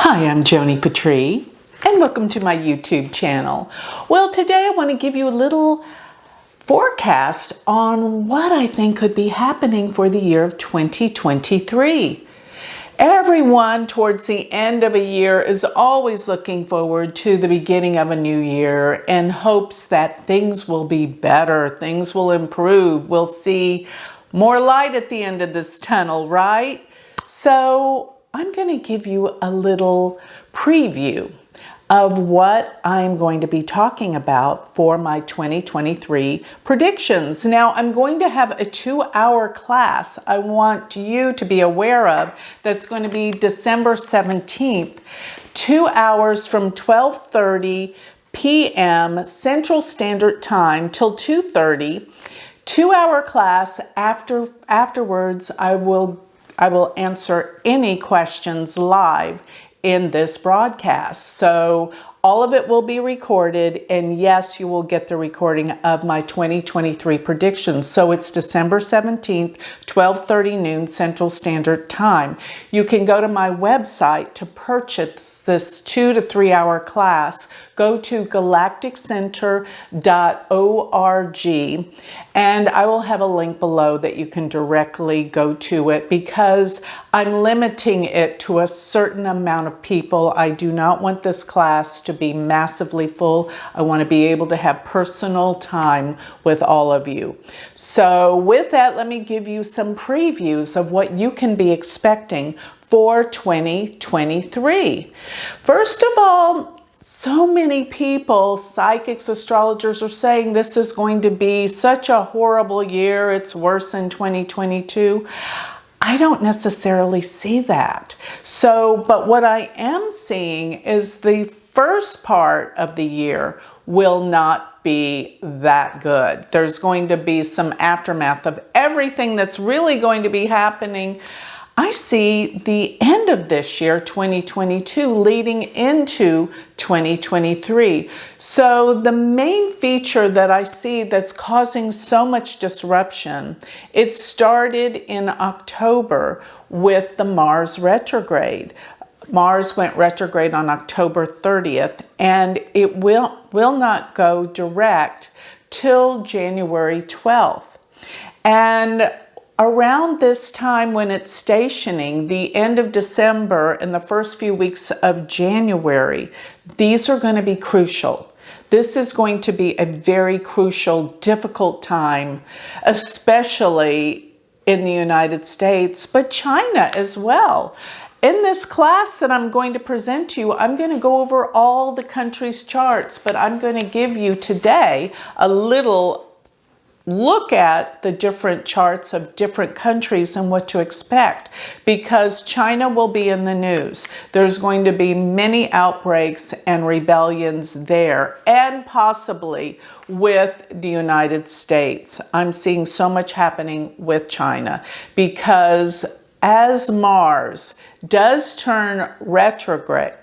Hi, I'm Joni Patry, and welcome to my YouTube channel. Well, today I want to give you a little forecast on what I think could be happening for the year of 2023. Everyone towards the end of a year is always looking forward to the beginning of a new year and hopes that things will be better, things will improve, we'll see more light at the end of this tunnel, right? So I'm going to give you a little preview of what I'm going to be talking about for my 2023 predictions. Now, I'm going to have a 2-hour class I want you to be aware of that's going to be December 17th, 2 hours from 12:30 p.m. Central Standard Time till 2:30. 2-hour class. Afterwards, I will answer any questions live in this broadcast. So all of it will be recorded, and yes, you will get the recording of my 2023 predictions. So it's December 17th, 12:30 noon Central Standard Time. You can go to my website to purchase this 2 to 3 hour class. Go to galacticcenter.org, and I will have a link below that you can directly go to it because I'm limiting it to a certain amount of people. I do not want this class to be massively full. I want to be able to have personal time with all of you. So with that, let me give you some previews of what you can be expecting for 2023. First of all, so many people, psychics, astrologers, are saying this is going to be such a horrible year. It's worse than 2022. I don't necessarily see that. But what I am seeing is the first part of the year will not be that good. There's going to be some aftermath of everything that's really going to be happening. I see the end of this year, 2022, leading into 2023. So the main feature that I see that's causing so much disruption, it started in October with the Mars retrograde. Mars went retrograde on October 30th, and it will not go direct till January 12th. And around this time when it's stationing, the end of December and the first few weeks of January, these are going to be crucial. This is going to be a very crucial, difficult time, especially in the United States, but China as well. In this class that I'm going to present to you, I'm going to go over all the countries' charts, but I'm going to give you today a little look at the different charts of different countries and what to expect, because China will be in the news. There's going to be many outbreaks and rebellions there, and possibly with the United States. I'm seeing so much happening with China because as Mars does turn retrograde,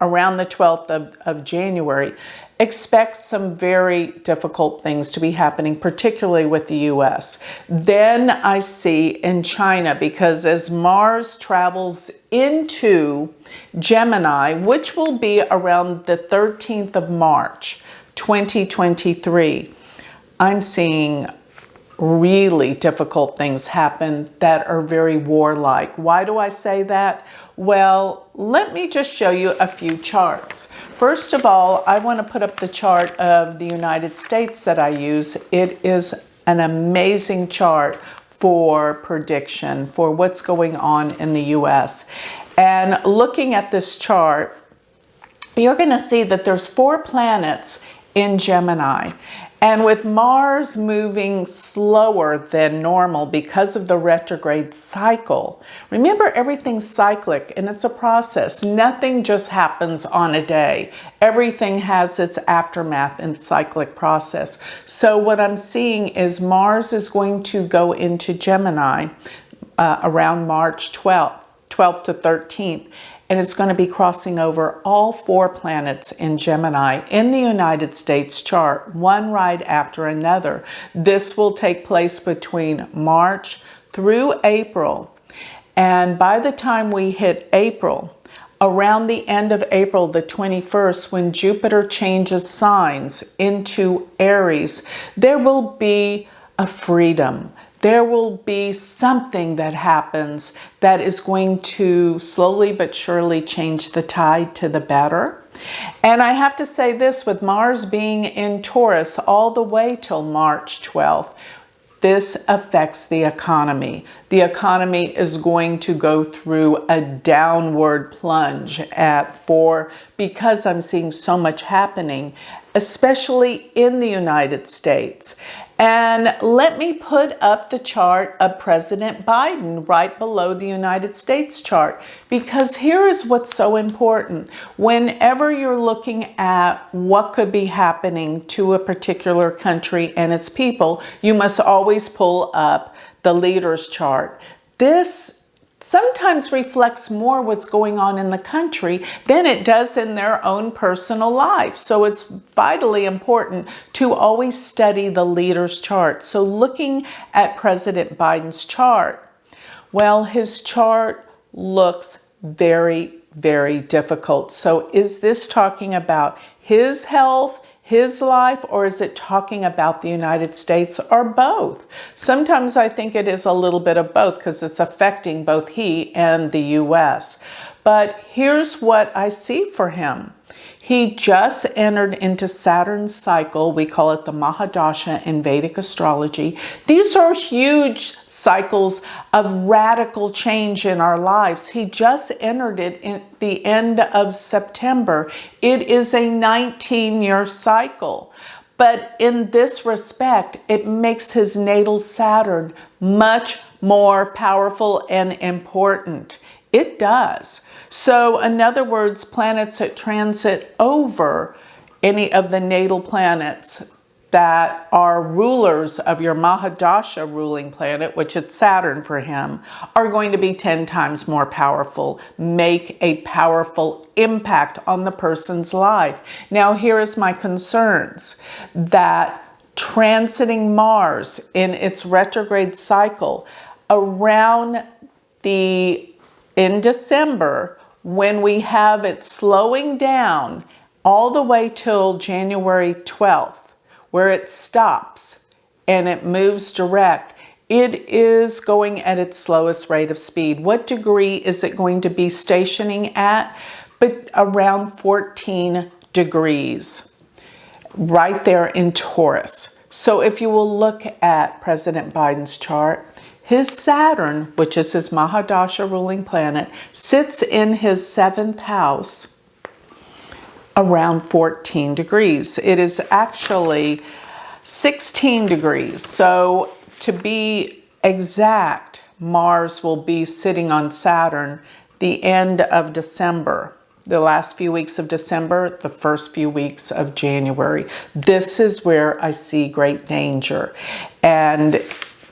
around the 12th of January, expect some very difficult things to be happening, particularly with the US. Then I see in China, because as Mars travels into Gemini, which will be around the 13th of March, 2023, I'm seeing really difficult things happen that are very warlike. Why do I say that? Well, let me just show you a few charts. First of all, I want to put up the chart of the United States that I use. It is an amazing chart for prediction for what's going on in the US. And looking at this chart, you're going to see that there's 4 planets in Gemini. And with Mars moving slower than normal because of the retrograde cycle, remember, everything's cyclic and it's a process. Nothing just happens on a day. Everything has its aftermath and cyclic process. So what I'm seeing is Mars is going to go into Gemini around March 12th to 13th. And it's going to be crossing over all 4 planets in Gemini in the United States chart, one right after another. This will take place between March through April. And by the time we hit April, around the end of April, the 21st, when Jupiter changes signs into Aries, there will be a freedom. There will be something that happens that is going to slowly but surely change the tide to the better. And I have to say this, with Mars being in Taurus all the way till March 12th, this affects the economy. The economy is going to go through a downward plunge because I'm seeing so much happening, especially in the United States. And let me put up the chart of President Biden right below the United States chart, because here is what's so important. Whenever you're looking at what could be happening to a particular country and its people, you must always pull up the leader's chart. This sometimes reflects more what's going on in the country than it does in their own personal life. So it's vitally important to always study the leader's chart. So looking at President Biden's chart, well, his chart looks very, very difficult. So is this talking about his health, his life, or is it talking about the United States, or both? Sometimes I think it is a little bit of both, because it's affecting both he and the US. But here's what I see for him. He just entered into Saturn's cycle. We call it the Mahadasha in Vedic astrology. These are huge cycles of radical change in our lives. He just entered it in the end of September. It is a 19-year cycle. But in this respect, it makes his natal Saturn much more powerful and important. It does. So in other words, planets that transit over any of the natal planets that are rulers of your Mahadasha ruling planet, which is Saturn for him, are going to be 10 times more powerful, make a powerful impact on the person's life. Now, here is my concerns, that transiting Mars in its retrograde cycle in December, when we have it slowing down all the way till January 12th, where it stops and it moves direct, it is going at its slowest rate of speed. What degree is it going to be stationing at? But around 14 degrees, right there in Taurus. So if you will look at President Biden's chart, his Saturn, which is his Mahadasha ruling planet, sits in his 7th house around 14 degrees. It is actually 16 degrees. So to be exact, Mars will be sitting on Saturn the end of December, the last few weeks of December, the first few weeks of January. This is where I see great danger. And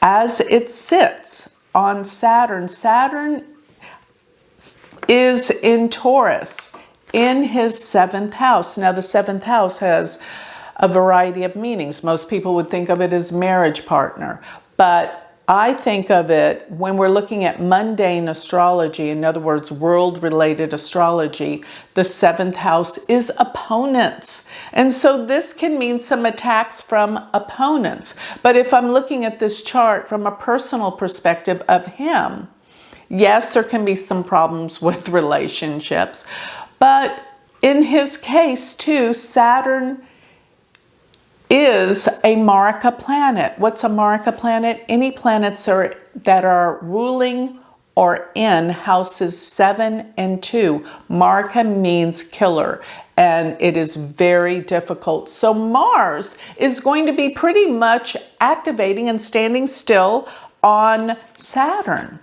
as it sits on Saturn, Saturn is in Taurus in his 7th house. Now, the 7th house has a variety of meanings. Most people would think of it as marriage partner, but I think of it, when we're looking at mundane astrology, in other words, world-related astrology, the 7th house is opponents. And so this can mean some attacks from opponents. But if I'm looking at this chart from a personal perspective of him, yes, there can be some problems with relationships. But in his case, too, Saturn is a Marika planet. What's a Marika planet? Any planets that are ruling or in houses 7 and 2. Marika means killer, and it is very difficult. So Mars is going to be pretty much activating and standing still on Saturn.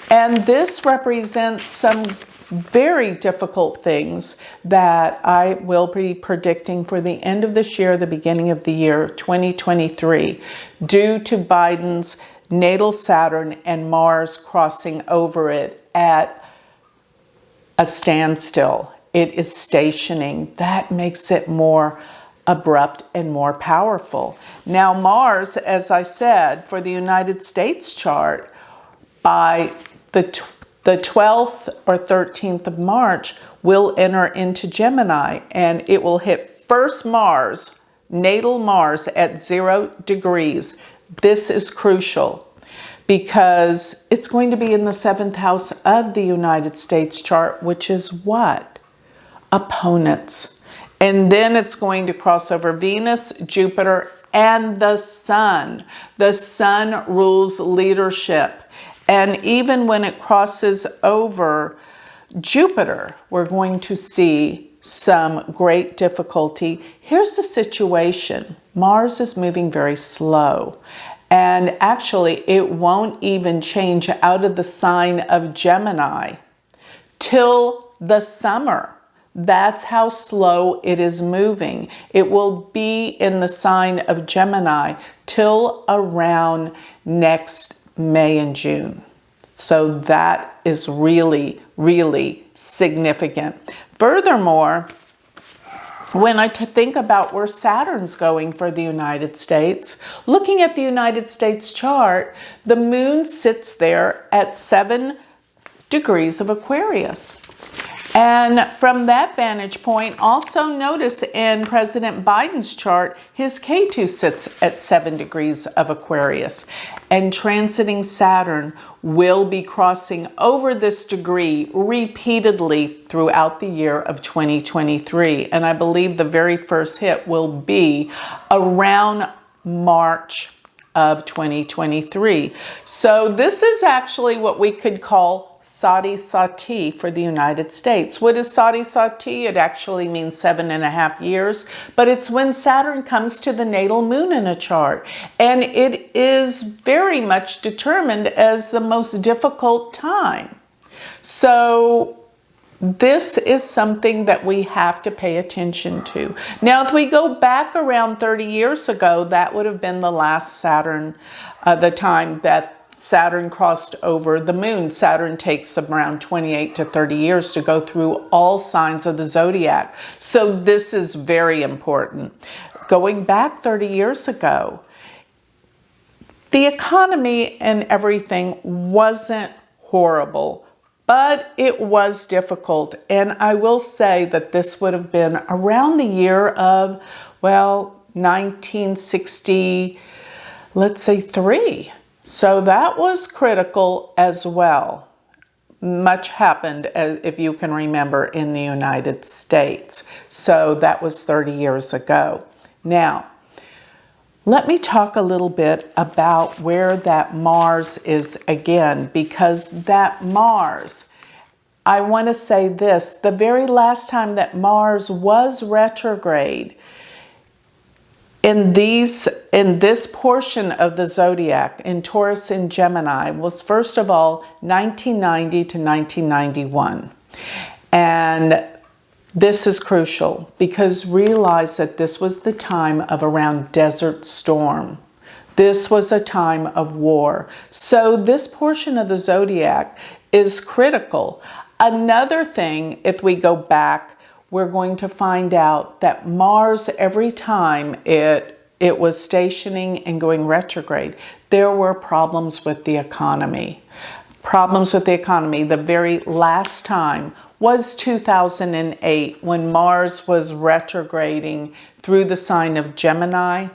And this represents some very difficult things that I will be predicting for the end of this year, the beginning of the year 2023, due to Biden's natal Saturn and Mars crossing over it at a standstill. It is stationing. That makes it more abrupt and more powerful. Now, Mars, as I said, for the United States chart, by the The 12th or 13th of March will enter into Gemini, and it will hit first Mars, natal Mars, at 0 degrees. This is crucial because it's going to be in the 7th house of the United States chart, which is what? Opponents. And then it's going to cross over Venus, Jupiter, and the Sun. The Sun rules leadership. And even when it crosses over Jupiter, we're going to see some great difficulty. Here's the situation. Mars is moving very slow. And actually, it won't even change out of the sign of Gemini till the summer. That's how slow it is moving. It will be in the sign of Gemini till around next May and June. So that is really, really significant. Furthermore, when I think about where Saturn's going for the United States, looking at the United States chart, the moon sits there at 7 degrees of Aquarius. And from that vantage point, also notice in President Biden's chart, his K2 sits at 7 degrees of Aquarius. And transiting Saturn will be crossing over this degree repeatedly throughout the year of 2023. And I believe the very first hit will be around March of 2023. So this is actually what we could call Sati Sati for the United States. What is Sati Sati? It actually means 7.5 years, but it's when Saturn comes to the natal moon in a chart. And it is very much determined as the most difficult time. So this is something that we have to pay attention to. Now, if we go back around 30 years ago, that would have been the last Saturn, the time that Saturn crossed over the moon. Saturn takes around 28 to 30 years to go through all signs of the zodiac. So this is very important. Going back 30 years ago, the economy and everything wasn't horrible, but it was difficult. And I will say that this would have been around the year of, well, 1960, let's say 3. So that was critical as well. Much happened, if you can remember, in the United States. So that was 30 years ago. Now, let me talk a little bit about where that Mars is again, because that Mars, I want to say this, the very last time that Mars was retrograde, in this portion of the zodiac, in Taurus and Gemini, was first of all 1990 to 1991. And this is crucial because realize that this was the time of around Desert Storm. This was a time of war. So this portion of the zodiac is critical. Another thing, if we go back, we're going to find out that Mars, every time it was stationing and going retrograde, there were problems with the economy. Problems with the economy. The very last time was 2008 when Mars was retrograding through the sign of Gemini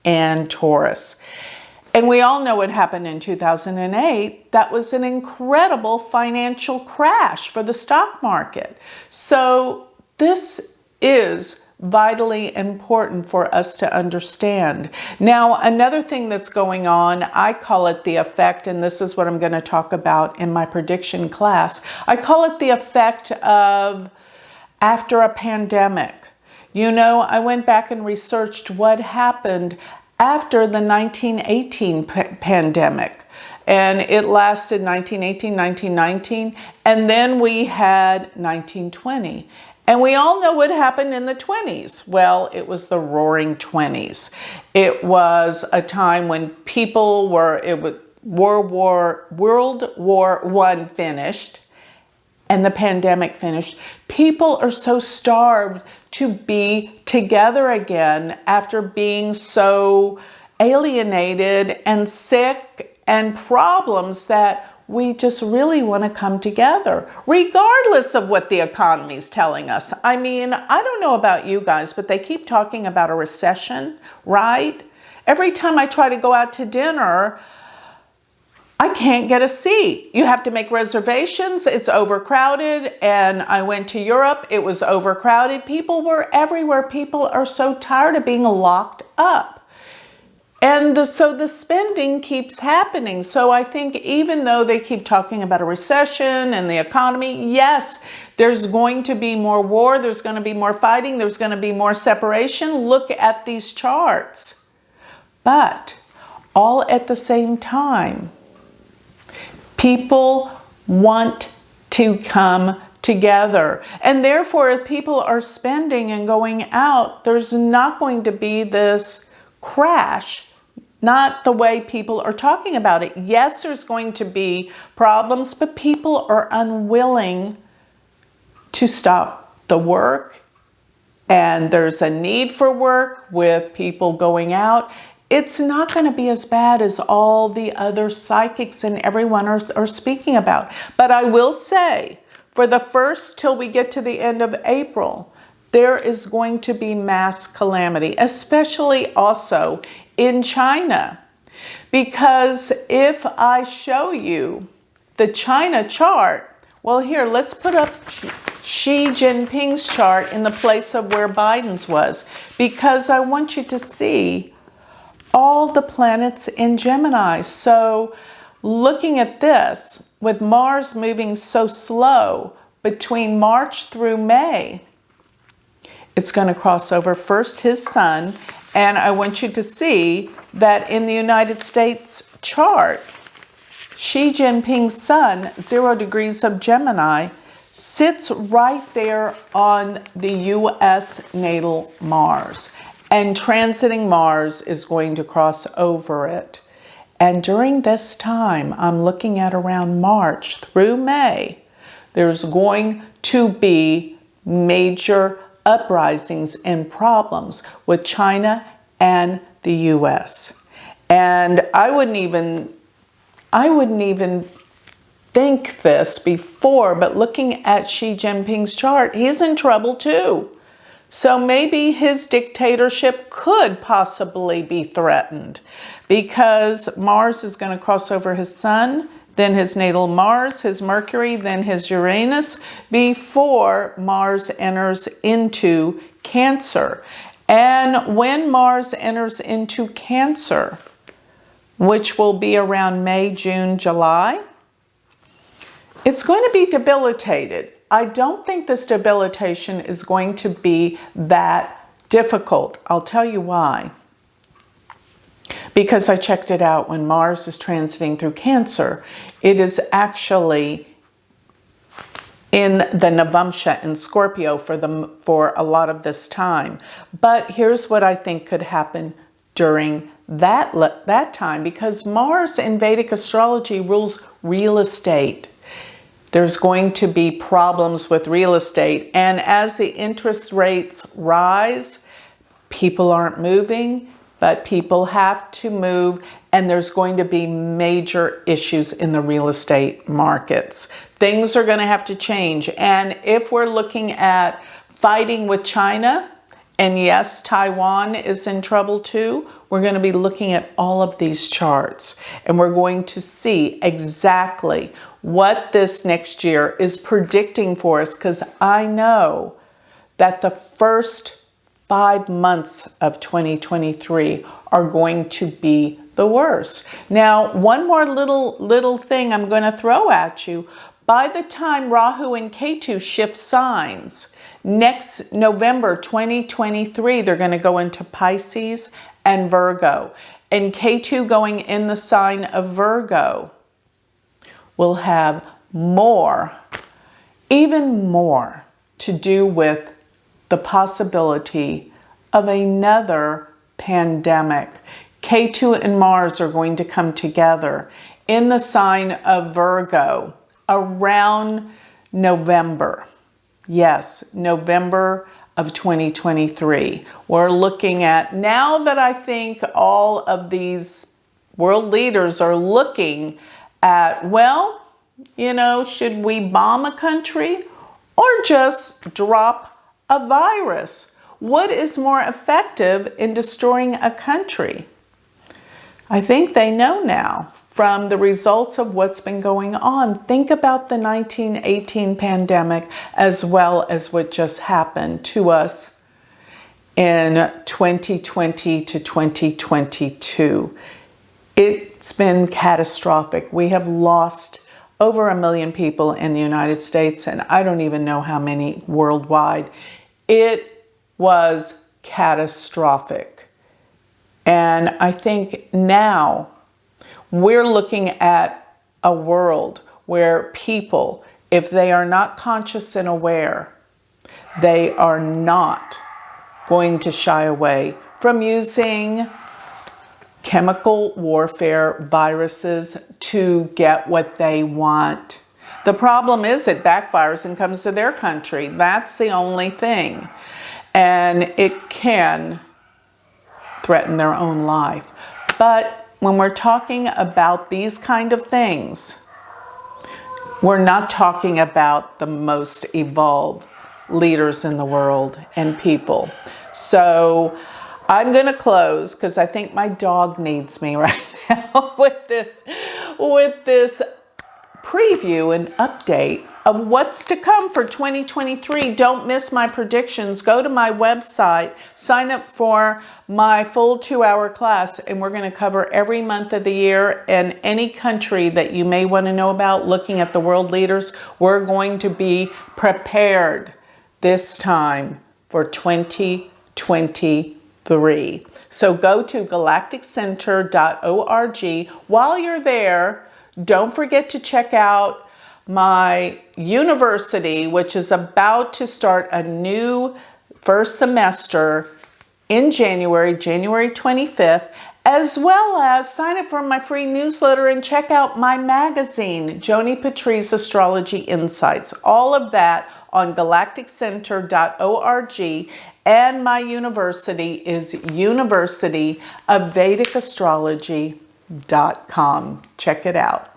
and Taurus. And we all know what happened in 2008. That was an incredible financial crash for the stock market. So this is vitally important for us to understand. Now, another thing that's going on, I call it the effect, and this is what I'm going to talk about in my prediction class. I call it the effect of after a pandemic. You know, I went back and researched what happened after the 1918 pandemic. And it lasted 1918, 1919, and then we had 1920. And we all know what happened in the 20s. Well, it was the roaring 20s. It was a time when people were, World War I finished and the pandemic finished. People are so starved to be together again after being so alienated and sick and problems that we just really want to come together, regardless of what the economy is telling us. I mean, I don't know about you guys, but they keep talking about a recession, right? Every time I try to go out to dinner, I can't get a seat. You have to make reservations. It's overcrowded. And I went to Europe. It was overcrowded. People were everywhere. People are so tired of being locked up. And so the spending keeps happening. So I think even though they keep talking about a recession and the economy, yes, there's going to be more war. There's going to be more fighting. There's going to be more separation. Look at these charts. But all at the same time, people want to come together. And therefore, if people are spending and going out, there's not going to be this crash, not the way people are talking about it. Yes, there's going to be problems, but people are unwilling to stop the work. And there's a need for work with people going out. It's not going to be as bad as all the other psychics and everyone are speaking about. But I will say, for the first till we get to the end of April, there is going to be mass calamity, especially also in China. Because if I show you the China chart, well, here, let's put up Xi Jinping's chart in the place of where Biden's was, because I want you to see all the planets in Gemini. So looking at this, with Mars moving so slow between March through May, it's going to cross over first his sun. And I want you to see that in the United States chart, Xi Jinping's sun, 0 degrees of Gemini, sits right there on the U.S. natal Mars. And transiting Mars is going to cross over it. And during this time, I'm looking at around March through May, there's going to be major uprisings and problems with China and the U.S. And I wouldn't even think this before, but looking at Xi Jinping's chart, he's in trouble too. So maybe his dictatorship could possibly be threatened, because Mars is going to cross over his sun, then his natal Mars, his Mercury, then his Uranus, before Mars enters into Cancer. And when Mars enters into Cancer, which will be around May, June, July, it's going to be debilitated. I don't think this debilitation is going to be that difficult. I'll tell you why. Because I checked it out when Mars is transiting through Cancer. It is actually in the Navamsha in Scorpio for a lot of this time. But here's what I think could happen during that time, because Mars in Vedic astrology rules real estate. There's going to be problems with real estate. And as the interest rates rise, people aren't moving, but people have to move. And there's going to be major issues in the real estate markets. Things are going to have to change. And if we're looking at fighting with China, and yes, Taiwan is in trouble too, we're going to be looking at all of these charts. And we're going to see exactly what this next year is predicting for us, because I know that the first 5 months of 2023 are going to be the worst. Now, one more little thing I'm going to throw at you. By the time Rahu and Ketu shift signs, next November 2023, they're going to go into Pisces and Virgo. And Ketu going in the sign of Virgo will have more, even more, to do with the possibility of another pandemic. Ketu and Mars are going to come together in the sign of Virgo around November. Yes, November of 2023. We're looking at, now that I think all of these world leaders are looking at, well, You know, should we bomb a country or just drop a virus? What is more effective in destroying a country? I think they know now from the results of what's been going on. Think about the 1918 pandemic as well as what just happened to us in 2020 to 2022. It's been catastrophic. We have lost over 1 million people in the United States, and I don't even know how many worldwide. It was catastrophic. And I think now we're looking at a world where people, if they are not conscious and aware, they are not going to shy away from using chemical warfare, viruses, to get what they want. The problem is it backfires and comes to their country. That's the only thing. And it can threaten their own life. But when we're talking about these kind of things, we're not talking about the most evolved leaders in the world and people. So I'm going to close because I think my dog needs me right now with this preview and update of what's to come for 2023. Don't miss my predictions. Go to my website, sign up for my full 2-hour class, and we're going to cover every month of the year and any country that you may want to know about. Looking at the world leaders, we're going to be prepared this time for 2023. So go to galacticcenter.org. While you're there, don't forget to check out my university, which is about to start a new first semester in January 25th, as well as sign up for my free newsletter and check out my magazine, Joni Patry's Astrology Insights. All of that on galacticcenter.org. And my university is University of Vedic Astrology.com. Check it out.